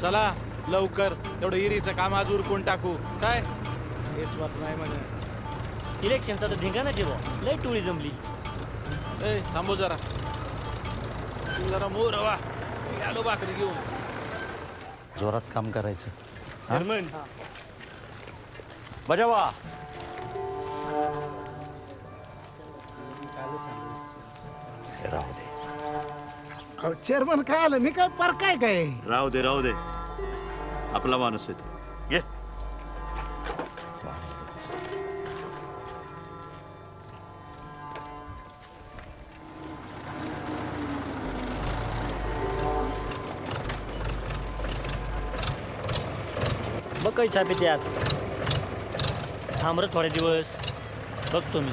चला लवकर तेवढं इरीचं काम आज उरकून टाकू. काय विश्वास नाही म्हणे. इलेक्शनचा तर धिंगाणाच आहे बुवा. लय टोळी जमली. ए थांबू जरा, तू जरा मोर वा. मी आलो भाकरी घेऊन. जोरात काम करायचं. चेअरमन बजावा. राहू दे, चेअरमन काय आलं? मी काय पर काय काय राहू दे, राहू दे. आपला माणूस आहे तो. ये. बघ काही छापे त्यात. थांब रे थोडे दिवस, बघतो मी.